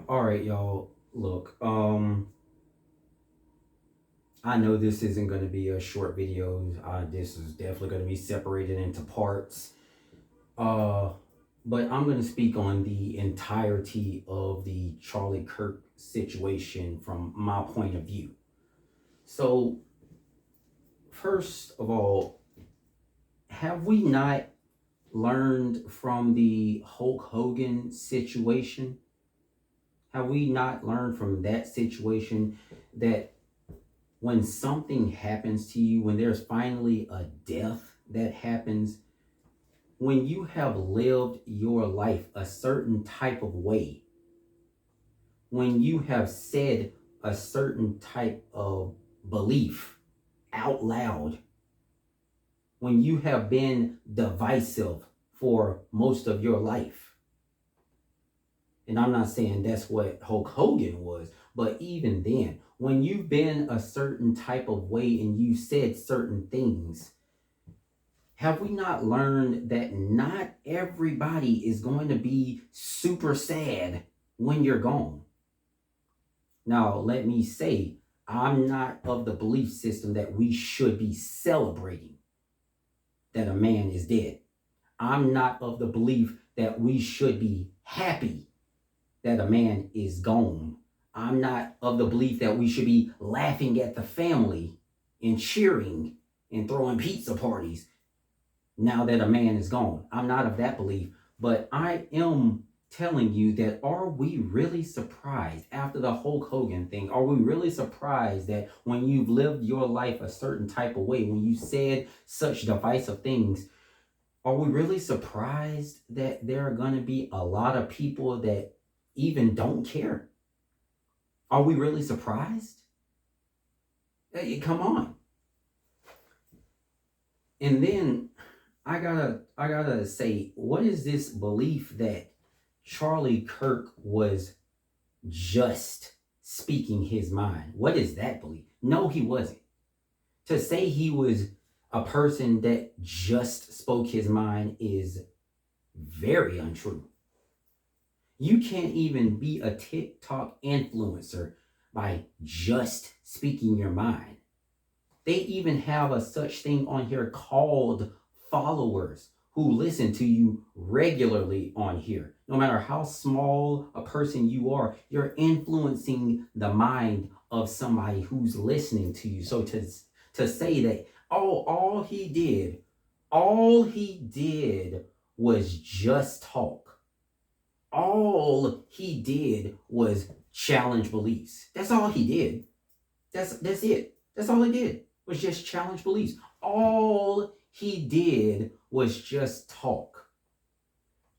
All right, y'all. Look, I know this isn't going to be a short video. This is definitely going to be separated into parts. Uh, but I'm going to speak on the entirety of the Charlie Kirk situation from my point of view. So, first of all, have we not learned from the Hulk Hogan situation? Have we not learned from that situation that when something happens to you, when there's finally a death that happens, when you have lived your life a certain type of way, when you have said a certain type of belief out loud, when you have been divisive for most of your life, and I'm not saying that's what Hulk Hogan was, but even then, when you've been a certain type of way and you said certain things, have we not learned that not everybody is going to be super sad when you're gone? Now, let me say, I'm not of the belief system that we should be celebrating that a man is dead. I'm not of the belief that we should be happy that a man is gone. I'm not of the belief that we should be laughing at the family and cheering and throwing pizza parties now that a man is gone. I'm not of that belief, but I am telling you that are we really surprised after the Hulk Hogan thing? Are we really surprised that when you've lived your life a certain type of way, when you said such divisive things, are we really surprised that there are going to be a lot of people that even don't care? Are we really surprised? Hey, come on. And then I gotta say, what is this belief that Charlie Kirk was just speaking his mind? What is that belief? No, he wasn't. To say he was a person that just spoke his mind is very untrue. You can't even be a TikTok influencer by just speaking your mind. They even have a such thing on here called followers who listen to you regularly on here. No matter how small a person you are, you're influencing the mind of somebody who's listening to you. So to say that, oh, all he did was just talk. All he did was challenge beliefs. That's all he did. That's it. That's all he did was just challenge beliefs. All he did was just talk.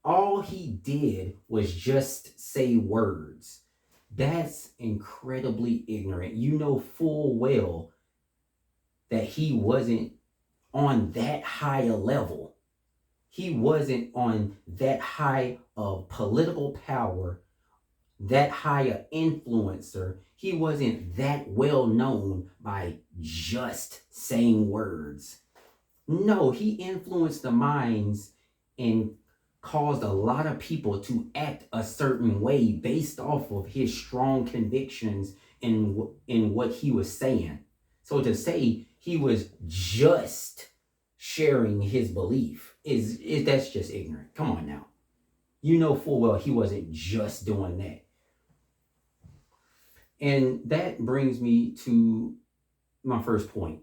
All he did was just say words. That's incredibly ignorant. You know full well that he wasn't on that high a level. He wasn't on that high of political power, that high an influencer. He wasn't that well known by just saying words. No, he influenced the minds and caused a lot of people to act a certain way based off of his strong convictions in what he was saying. So to say he was just sharing his belief is that's just ignorant. Come on now. You know full well he wasn't just doing that. And that brings me to my first point.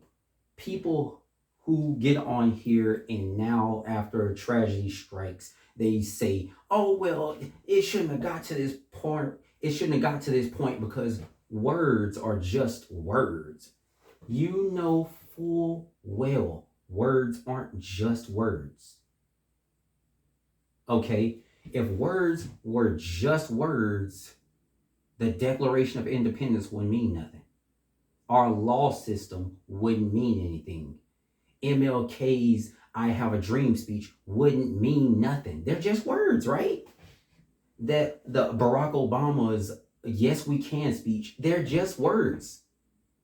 People who get on here and now after tragedy strikes, they say, oh, well, it shouldn't have got to this point. It shouldn't have got to this point because words are just words. You know full well words aren't just words. Okay? If words were just words, the Declaration of Independence wouldn't mean nothing. Our law system wouldn't mean anything. MLK's I Have a Dream speech wouldn't mean nothing. They're just words, right? That the Barack Obama's Yes We Can speech, they're just words.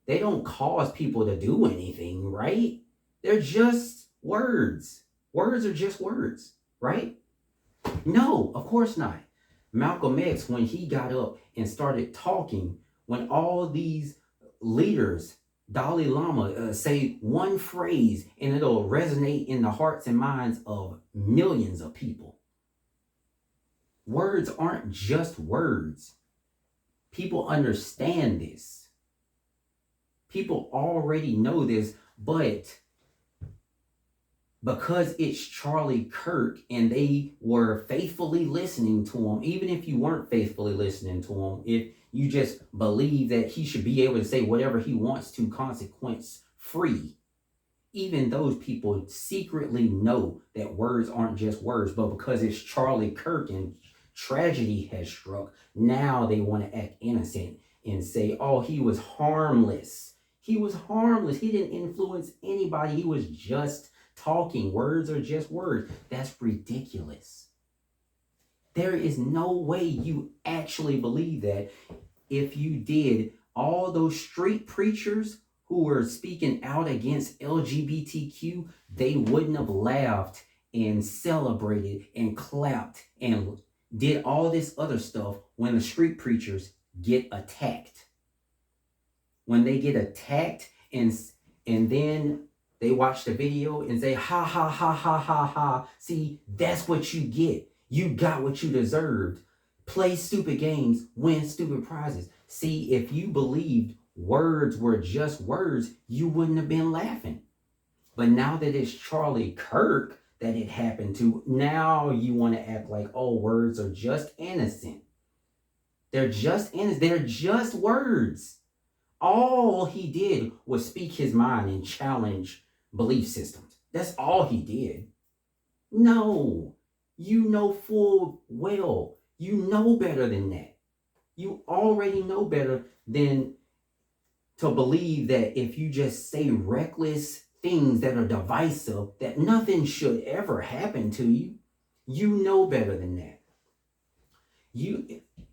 They don't cause people to do anything, right? They're just words. Words are just words, right? No, of course not. Malcolm X, when he got up and started talking, when all these leaders, Dalai Lama, say one phrase and it'll resonate in the hearts and minds of millions of people. Words aren't just words. People understand this. People already know this, but because it's Charlie Kirk and they were faithfully listening to him, even if you weren't faithfully listening to him, if you just believe that he should be able to say whatever he wants to, consequence free, even those people secretly know that words aren't just words, but because it's Charlie Kirk and tragedy has struck, now they want to act innocent and say, oh, he was harmless. He was harmless. He didn't influence anybody. He was just talking. Words are just words. That's ridiculous. There is no way you actually believe that. If you did, all those street preachers who were speaking out against LGBTQ, they wouldn't have laughed and celebrated and clapped and did all this other stuff when the street preachers get attacked. When they get attacked and then they watch the video and say, ha, ha, ha, ha, ha, ha. See, that's what you get. You got what you deserved. Play stupid games, win stupid prizes. See, if you believed words were just words, you wouldn't have been laughing. But now that it's Charlie Kirk that it happened to, now you want to act like, oh, words are just innocent. They're just innocent. They're just words. All he did was speak his mind and challenge belief systems. That's all he did. No, you know full well. You know better than that. You already know better than to believe that if you just say reckless things that are divisive, that nothing should ever happen to you. You know better than that.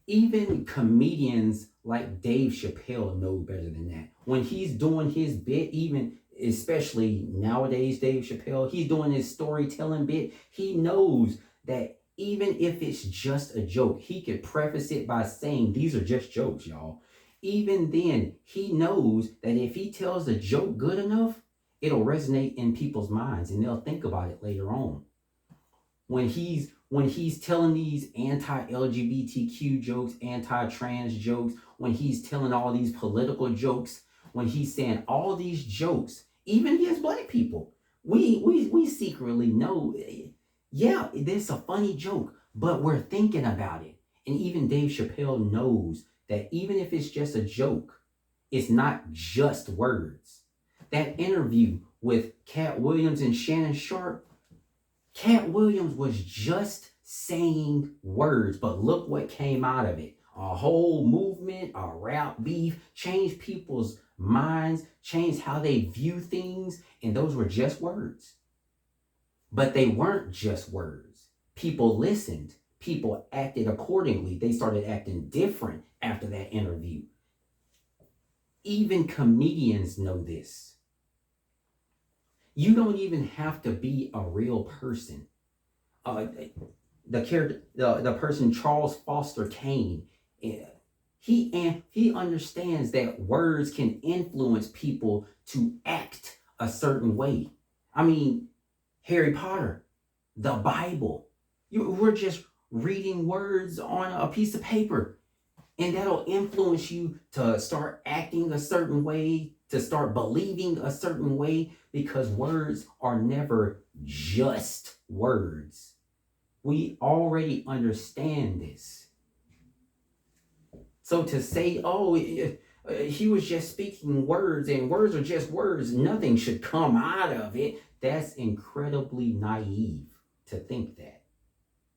Even comedians like Dave Chappelle know better than that. When he's doing his bit, even especially nowadays, Dave Chappelle, he's doing his storytelling bit. He knows that even if it's just a joke, he could preface it by saying, these are just jokes, y'all. Even then, he knows that if he tells the joke good enough, it'll resonate in people's minds and they'll think about it later on. When he's telling these anti-LGBTQ jokes, anti-trans jokes, when he's telling all these political jokes, when he's saying all these jokes, even against black people, we secretly know, yeah, this is a funny joke, but we're thinking about it. And even Dave Chappelle knows that even if it's just a joke, it's not just words. That interview with Cat Williams and Shannon Sharp, Cat Williams was just saying words, but look what came out of it. A whole movement, a rap beef, changed people's minds, changed how they view things, and those were just words. But they weren't just words. People listened. People acted accordingly. They started acting different after that interview. Even comedians know this. You don't even have to be a real person. The person Charles Foster Kane, he understands that words can influence people to act a certain way. I mean, Harry Potter, the Bible. We're just reading words on a piece of paper, and that'll influence you to start acting a certain way, to start believing a certain way, because words are never just words. We already understand this. So to say, oh, he was just speaking words and words are just words, nothing should come out of it, that's incredibly naive to think that.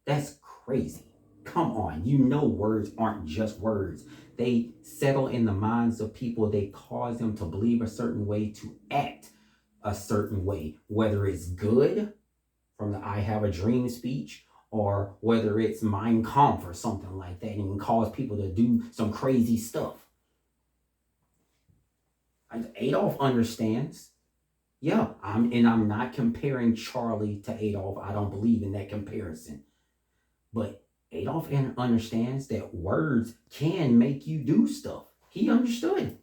That's crazy. Come on, you know words aren't just words. They settle in the minds of people. They cause them to believe a certain way, to act a certain way, whether it's good from the I Have a Dream speech, or whether it's Mein Kampf or something like that, and can cause people to do some crazy stuff. Adolf understands. Yeah, I'm not comparing Charlie to Adolf. I don't believe in that comparison. But Adolf understands that words can make you do stuff. He understood.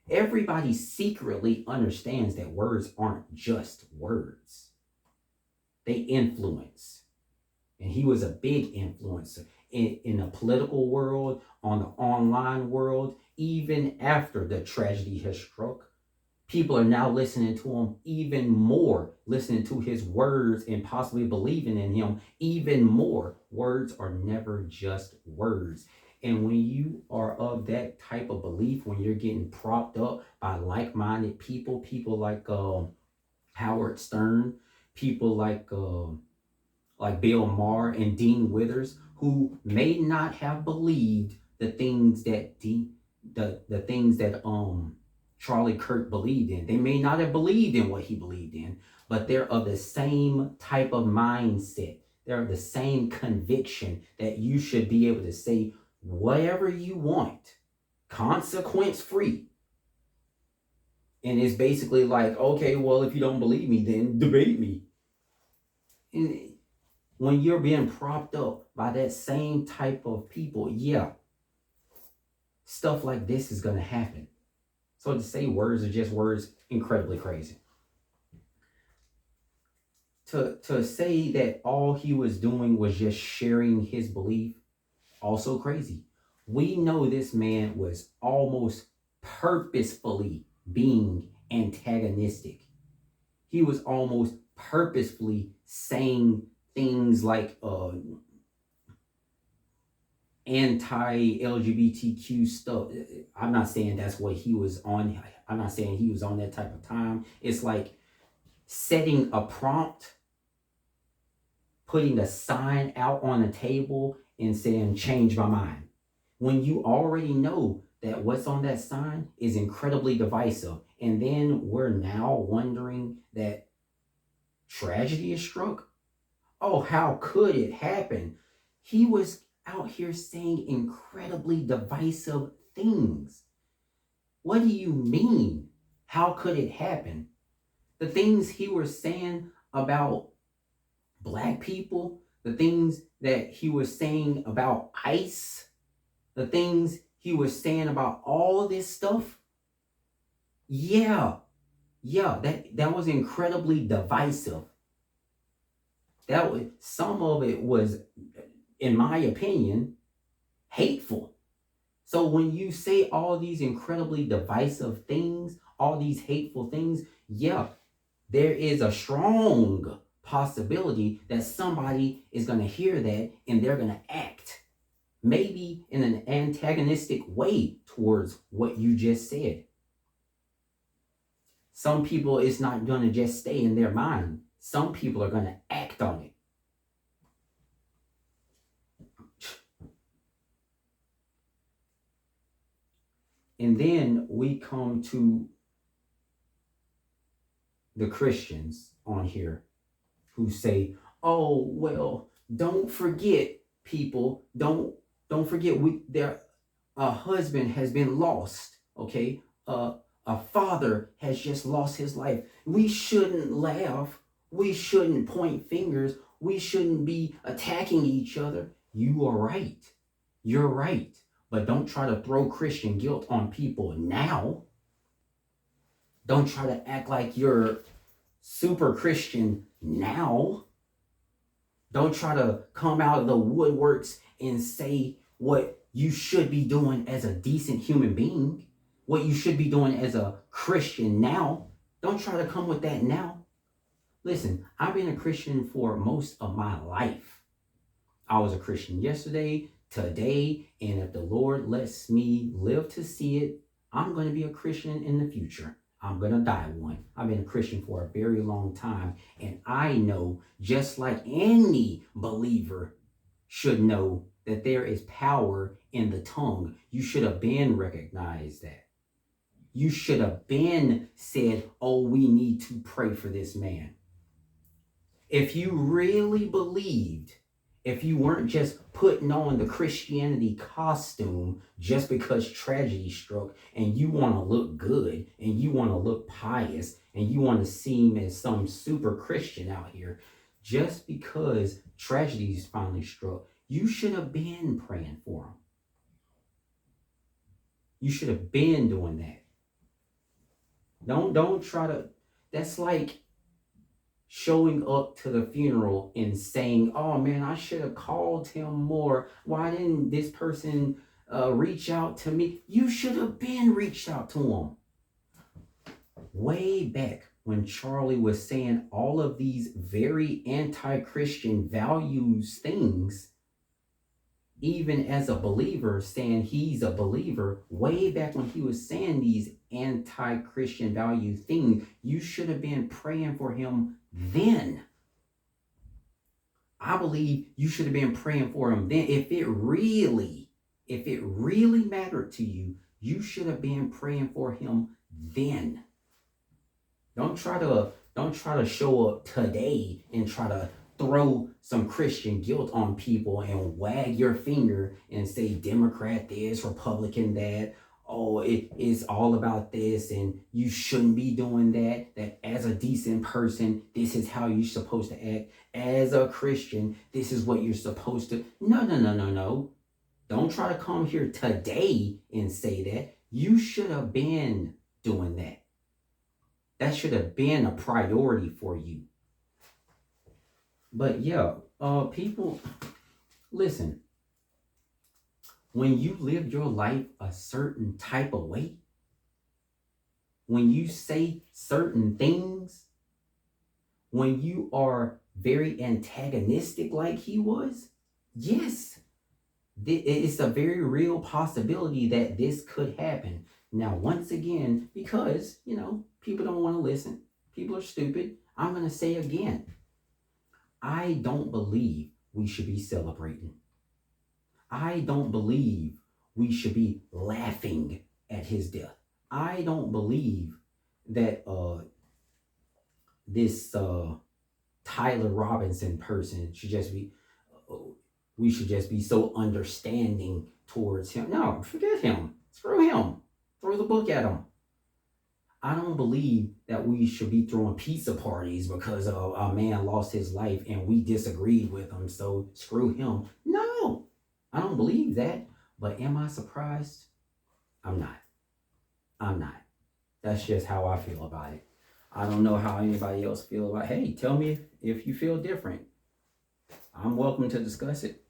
Everybody secretly understands that words aren't just words, they influence. And he was a big influencer in the political world, on the online world, even after the tragedy has struck. People are now listening to him even more, listening to his words and possibly believing in him even more. Words are never just words. And when you are of that type of belief, when you're getting propped up by like-minded people, people like Howard Stern, people like Bill Maher and Dean Withers, who may not have believed the things that the things that Charlie Kirk believed in. They may not have believed in what he believed in, but they're of the same type of mindset. They're of the same conviction that you should be able to say whatever you want, consequence free. And it's basically like, okay, well, if you don't believe me, then debate me. And when you're being propped up by that same type of people, yeah, stuff like this is going to happen. So to say words are just words, incredibly crazy. To say that all he was doing was just sharing his belief, also crazy. We know this man was almost purposefully being antagonistic. He was almost purposefully saying things like anti-LGBTQ stuff. I'm not saying that's what he was on. I'm not saying he was on that type of time. It's like setting a prompt, putting a sign out on a table and saying, change my mind. When you already know that what's on that sign is incredibly divisive. And then we're now wondering that tragedy is struck. Oh, how could it happen? He was out here saying incredibly divisive things. What do you mean? How could it happen? The things he was saying about black people, the things that he was saying about ICE, the things he was saying about all this stuff. Yeah, that was incredibly divisive. That was, some of it was, in my opinion, hateful. So when you say all these incredibly divisive things, all these hateful things, yeah, there is a strong possibility that somebody is going to hear that and they're going to act maybe in an antagonistic way towards what you just said. Some people, it's not going to just stay in their mind. Some people are going to act on it. And then we come to the Christians on here who say, oh, well, don't forget, people, don't forget, a husband has been lost, okay? A father has just lost his life. We shouldn't laugh. We shouldn't point fingers. We shouldn't be attacking each other. You are right. You're right. But don't try to throw Christian guilt on people now. Don't try to act like you're super Christian now. Don't try to come out of the woodworks and say what you should be doing as a decent human being, what you should be doing as a Christian now. Don't try to come with that now. Listen, I've been a Christian for most of my life. I was a Christian yesterday, today, and if the Lord lets me live to see it, I'm going to be a Christian in the future. I'm going to die one. I've been a Christian for a very long time, and I know, just like any believer should know, that there is power in the tongue. You should have been recognized that. You should have been said, oh, we need to pray for this man. If you really believed, if you weren't just putting on the Christianity costume just because tragedy struck and you want to look good and you want to look pious and you want to seem as some super Christian out here, just because tragedies finally struck, You should have been praying for him. You should have been doing that. Don't try to. That's like showing up to the funeral and saying, "Oh man, I should have called him more. Why didn't this person reach out to me?" You should have been reached out to him way back when Charlie was saying all of these very anti-Christian values things. Even as a believer, saying he's a believer, way back when he was saying these anti-Christian value things, you should have been praying for him then. I believe you should have been praying for him then. If it really mattered to you, you should have been praying for him then. Don't try to show up today and try to throw some Christian guilt on people and wag your finger and say Democrat this, Republican that. Oh, it is all about this and you shouldn't be doing that. That as a decent person, this is how you're supposed to act. As a Christian, this is what you're supposed to. No. Don't try to come here today and say that. You should have been doing that. That should have been a priority for you. But yeah, people, listen. When you live your life a certain type of way, when you say certain things, when you are very antagonistic like he was, yes, it's a very real possibility that this could happen. Now, once again, because, people don't want to listen. People are stupid. I'm going to say again, I don't believe we should be celebrating. I don't believe we should be laughing at his death. I don't believe that this Tyler Robinson person should just be, we should just be so understanding towards him. No, forget him. Screw him. Throw the book at him. I don't believe that we should be throwing pizza parties because a man lost his life and we disagreed with him, so screw him. No, I don't believe that. But am I surprised? I'm not. That's just how I feel about it. I don't know how anybody else feel about it. Hey, tell me if you feel different. I'm welcome to discuss it.